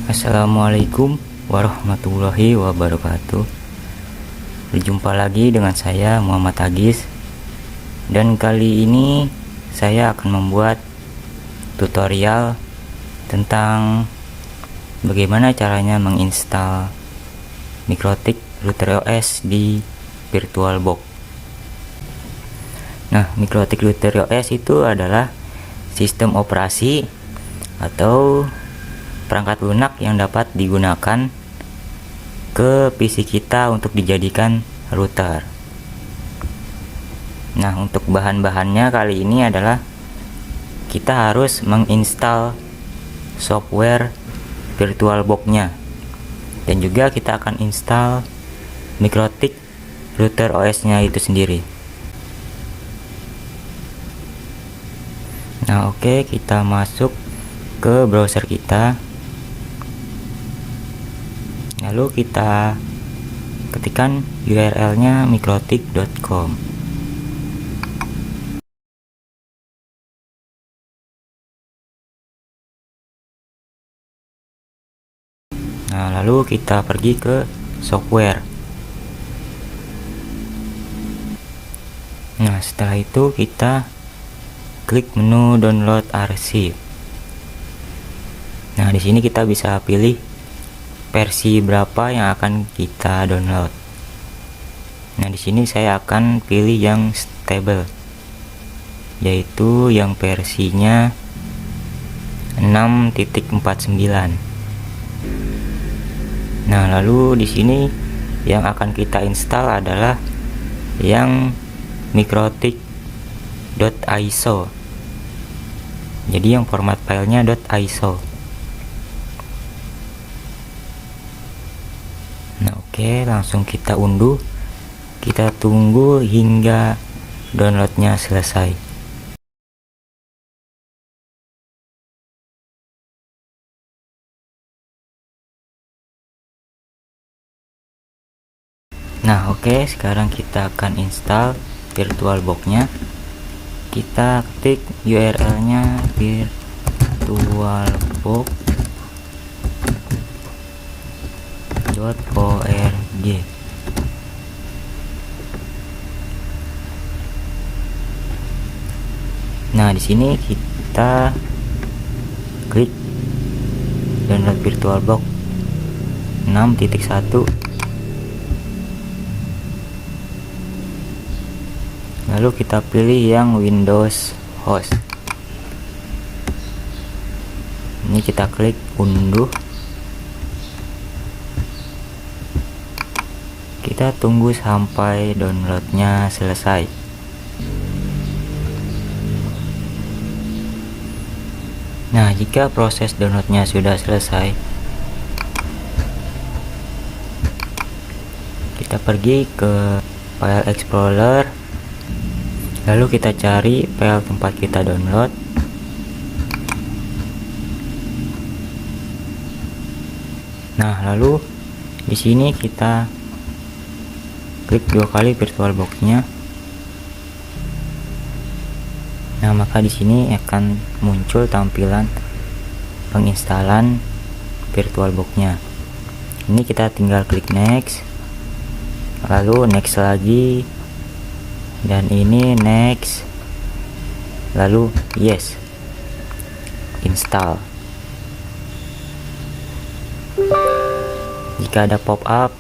Assalamualaikum warahmatullahi wabarakatuh. Berjumpa lagi dengan saya Muhammad Agis. Dan kali ini saya akan membuat tutorial tentang bagaimana caranya menginstal Mikrotik Router OS di VirtualBox. Nah, Mikrotik Router OS itu adalah sistem operasi atau perangkat lunak yang dapat digunakan ke PC kita untuk dijadikan router. Nah, untuk bahan-bahannya kali ini adalah kita harus menginstal software VirtualBox-nya, dan juga kita akan install Mikrotik Router OS-nya itu sendiri. Nah, oke, kita masuk ke browser kita. Lalu kita ketikkan URL-nya mikrotik.com. Nah, lalu kita pergi ke software. Nah, setelah itu kita klik menu download arsip. Nah, di sini kita bisa pilih versi berapa yang akan kita download. Nah, di sini saya akan pilih yang stable, yaitu yang versinya 6.49. Nah, lalu di sini yang akan kita install adalah yang mikrotik.iso. Jadi yang format filenya .iso. Nah, oke, langsung kita unduh. Kita tunggu hingga downloadnya selesai. Nah, oke, sekarang kita akan install VirtualBox-nya. Kita ketik URL-nya virtualbox.org. Nah, di sini kita klik download VirtualBox 6.1. Lalu kita pilih yang Windows host. Ini kita klik unduh. Kita tunggu sampai downloadnya selesai. Nah, jika proses downloadnya sudah selesai, kita pergi ke file explorer, lalu kita cari file tempat kita download. Nah, lalu di sini kita klik 2 kali VirtualBox-nya. Nah, maka di sini akan muncul tampilan penginstalan VirtualBox-nya. Ini kita tinggal klik next, lalu next lagi, dan ini next, lalu yes, install. Jika ada pop-up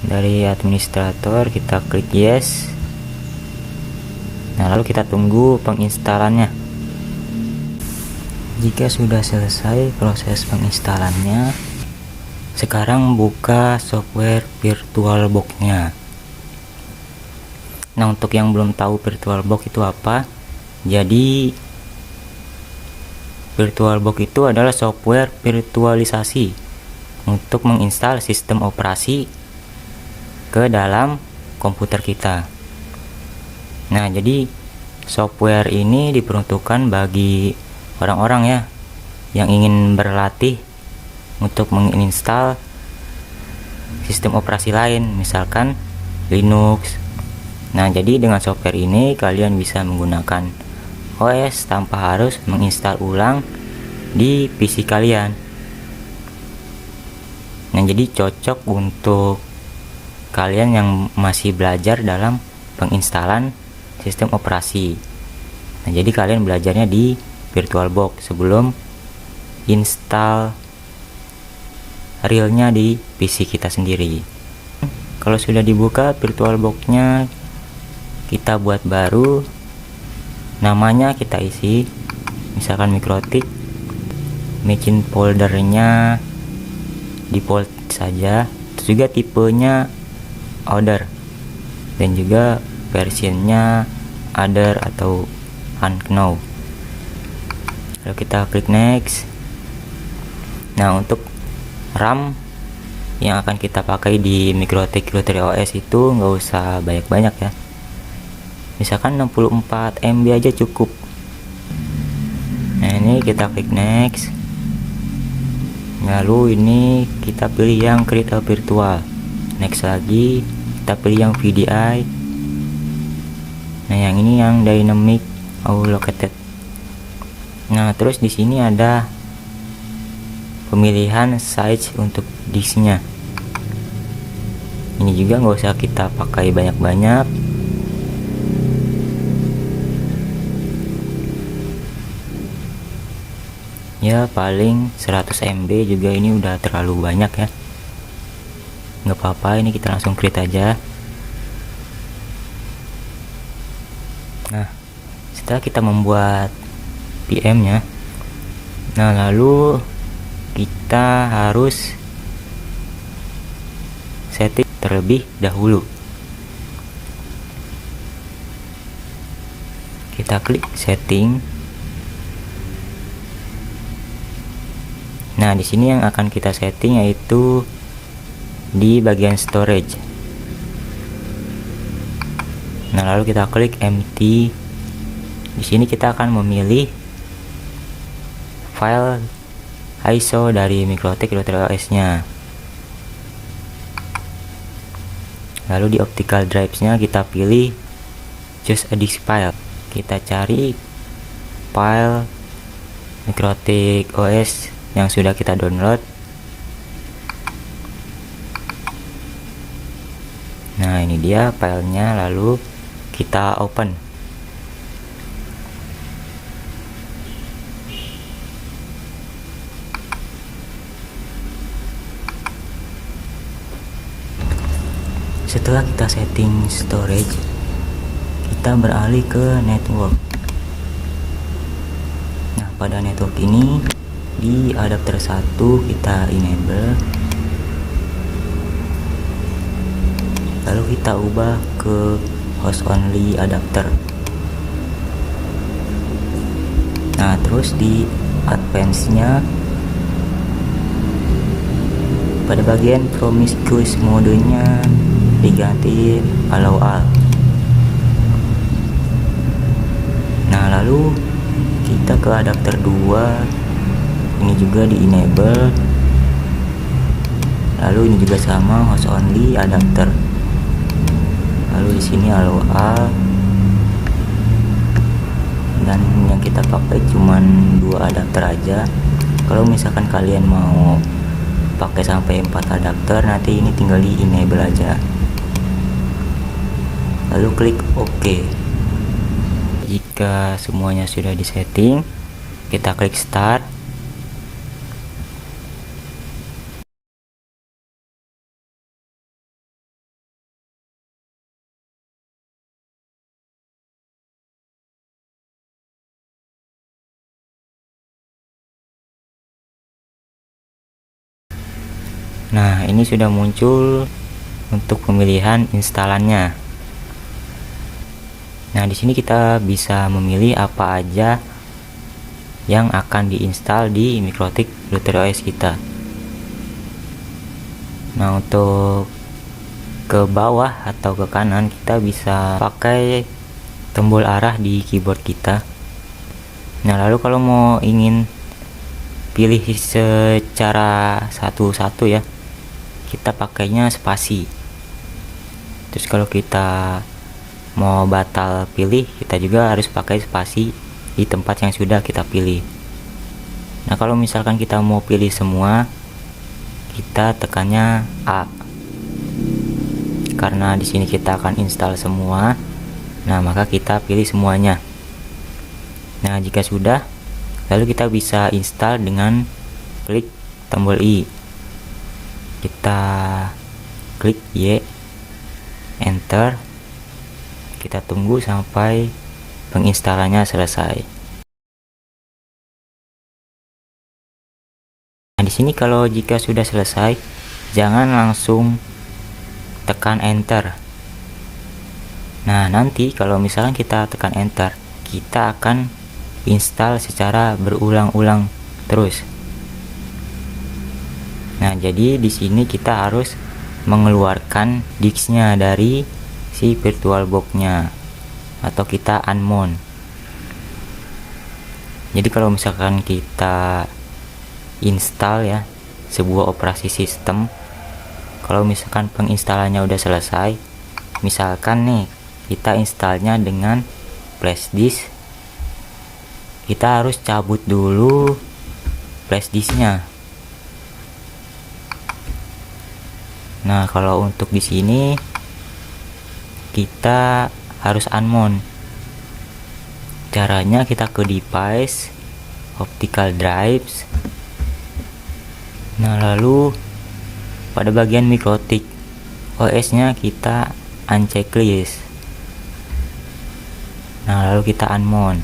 dari administrator, kita klik yes. Nah, lalu kita tunggu penginstalannya. Jika sudah selesai proses penginstalannya, sekarang buka software VirtualBox-nya. Nah, untuk yang belum tahu VirtualBox itu apa, jadi VirtualBox itu adalah software virtualisasi untuk menginstal sistem operasi ke dalam komputer kita. Nah, jadi software ini diperuntukkan bagi orang-orang ya yang ingin berlatih untuk menginstal sistem operasi lain, misalkan Linux. Nah, jadi dengan software ini kalian bisa menggunakan OS tanpa harus menginstal ulang di PC kalian. jadi cocok untuk kalian yang masih belajar dalam penginstalan sistem operasi. Nah, jadi kalian belajarnya di VirtualBox sebelum install realnya di PC kita sendiri. Kalau sudah dibuka VirtualBox-nya, kita buat baru, namanya kita isi, misalkan Mikrotik, machine foldernya default saja, terus juga tipenya order, dan juga versionnya other atau unknown. Lalu kita klik next. Nah, untuk RAM yang akan kita pakai di Mikrotik Rotary OS itu nggak usah banyak-banyak ya, misalkan 64 MB aja cukup. Nah, ini kita klik next, lalu ini kita pilih yang create a virtual, next lagi kita pilih yang VDI. Nah, yang ini yang dynamic allocated. Nah, terus di sini ada pemilihan size untuk disknya. Ini juga nggak usah kita pakai banyak-banyak. Ya, paling 100 MB juga ini udah terlalu banyak ya. Nggak apa-apa, ini kita langsung create aja. Nah, setelah kita membuat PM-nya, nah lalu kita harus setting terlebih dahulu. Kita klik setting. Nah, di sini yang akan kita setting yaitu di bagian storage. Nah, lalu kita klik empty. Di sini kita akan memilih file ISO dari Mikrotik Rotary OS-nya. Lalu di optical drives-nya kita pilih choose a disk file. Kita cari file Mikrotik OS yang sudah kita download. Nah, ini dia filenya, lalu kita open. Setelah kita setting storage, kita beralih ke network. Nah, pada network ini di adapter 1 kita enable, lalu kita ubah ke host only adapter. Nah, terus di advance nya pada bagian promiscuous modenya diganti allow all. Nah, lalu kita ke adapter 2, ini juga di enable, lalu ini juga sama host only adapter, lalu di sini allow all, dan yang kita pakai cuman 2 adapter aja. Kalau misalkan kalian mau pakai sampai 4 adapter, nanti ini tinggal di enable aja, lalu klik OK. Jika semuanya sudah disetting, kita klik start. Nah, ini sudah muncul untuk pemilihan instalannya. Nah, di sini kita bisa memilih apa aja yang akan diinstal di Mikrotik Rotary OS kita. Nah, untuk ke bawah atau ke kanan kita bisa pakai tombol arah di keyboard kita. Nah, lalu kalau mau ingin pilih secara satu-satu ya, kita pakainya spasi. Terus kalau kita mau batal pilih, kita juga harus pakai spasi di tempat yang sudah kita pilih. Nah, kalau misalkan kita mau pilih semua, kita tekannya A. Karena di sini kita akan install semua, nah maka kita pilih semuanya. Nah, jika sudah, lalu kita bisa install dengan klik tombol I. Kita klik Y, enter. Kita tunggu sampai penginstalannya selesai. Nah, di sini kalau jika sudah selesai, jangan langsung tekan enter. Nah, nanti kalau misalkan kita tekan enter, kita akan install secara berulang-ulang terus. Nah, jadi di sini kita harus mengeluarkan disknya dari si VirtualBox-nya, atau kita unmount. Jadi kalau misalkan kita install ya sebuah operasi sistem, kalau misalkan penginstalannya udah selesai, misalkan nih kita installnya dengan flash disk, kita harus cabut dulu flash disknya. Nah, kalau untuk di sini kita harus unmount. Caranya kita ke device, optical drives. Nah, lalu pada bagian MikroTik OS nya kita unchecklist. Nah, lalu kita unmount.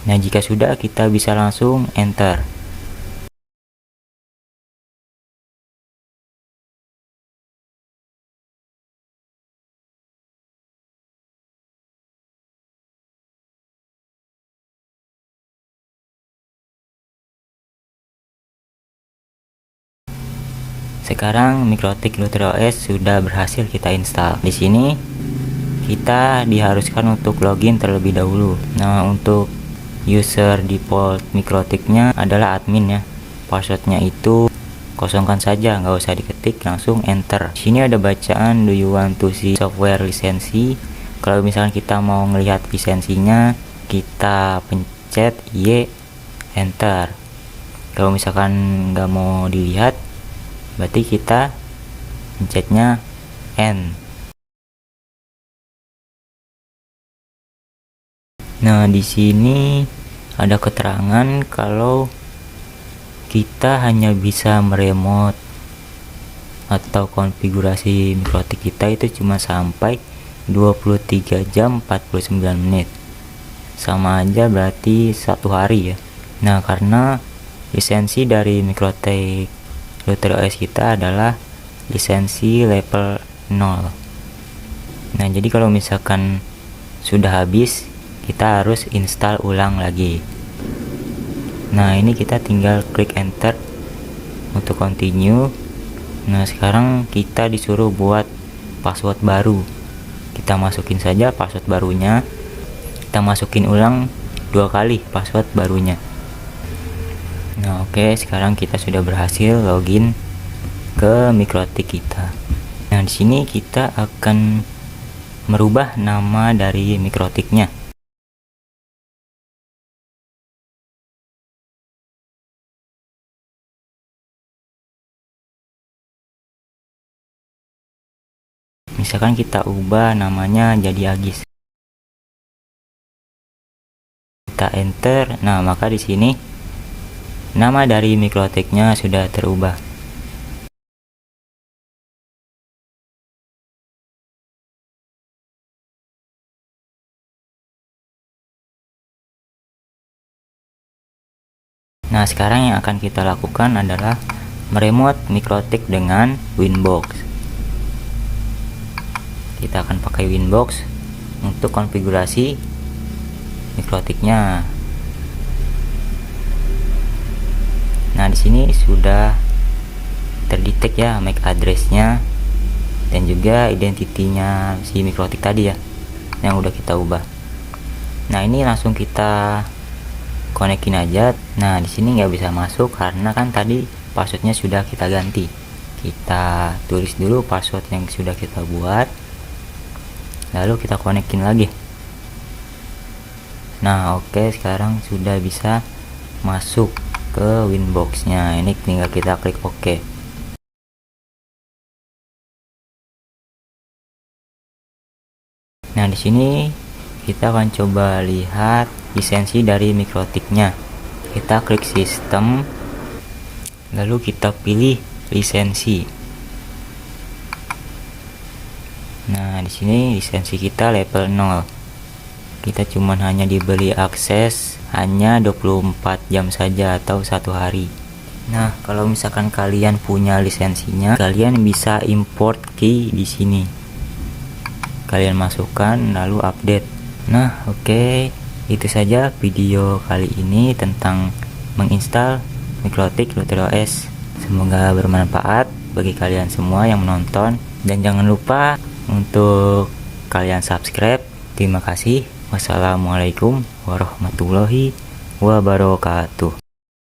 Nah, jika sudah, kita bisa langsung enter. Sekarang MikroTik Lutero OS sudah berhasil kita install. Di sini kita diharuskan untuk login terlebih dahulu. Nah, untuk user default MikroTik-nya adalah admin ya. Passwordnya itu kosongkan saja, nggak usah diketik, langsung enter. Di sini ada bacaan do you want to see software lisensi. Kalau misalkan kita mau melihat lisensinya, kita pencet Y, enter. Kalau misalkan nggak mau dilihat, berarti kita pencetnya N. Nah, di sini ada keterangan kalau kita hanya bisa meremote atau konfigurasi MikroTik kita itu cuma sampai 23 jam 49 menit. Sama aja berarti 1 hari ya. Nah, karena lisensi dari MikroTik Lutero OS kita adalah lisensi level 0. Nah, jadi kalau misalkan sudah habis, kita harus install ulang lagi. Nah, ini kita tinggal klik enter untuk continue. Nah, sekarang kita disuruh buat password baru. Kita masukin saja password barunya. Kita masukin ulang 2 kali password barunya. Nah, oke, sekarang kita sudah berhasil login ke MikroTik kita. Nah, di sini kita akan merubah nama dari MikroTik-nya. Misalkan kita ubah namanya jadi Agis. Kita enter. Nah, maka di sini nama dari MikroTik-nya sudah terubah. Nah, sekarang yang akan kita lakukan adalah meremote MikroTik dengan Winbox. Kita akan pakai Winbox untuk konfigurasi MikroTik-nya. Nah, di sini sudah terdetek ya MAC address-nya dan juga identitinya si MikroTik tadi ya yang udah kita ubah. Nah, ini langsung kita konekin aja. Nah, di sini nggak bisa masuk karena kan tadi passwordnya sudah kita ganti. Kita tulis dulu password yang sudah kita buat, lalu kita konekin lagi. Nah, oke, sekarang sudah bisa masuk. ke Winbox-nya. Ini tinggal kita klik OK. Nah, di sini kita akan coba lihat lisensi dari Mikrotik-nya. Kita klik sistem, lalu kita pilih lisensi. Nah, di sini lisensi kita level 0. Kita cuman hanya diberi akses hanya 24 jam saja atau 1 hari. Nah, kalau misalkan kalian punya lisensinya, kalian bisa import key di sini. Kalian masukkan lalu update. Nah, oke. Itu saja video kali ini tentang menginstal Mikrotik Router OS. Semoga bermanfaat bagi kalian semua yang menonton, dan jangan lupa untuk kalian subscribe. Terima kasih. Wassalamualaikum warahmatullahi wabarakatuh.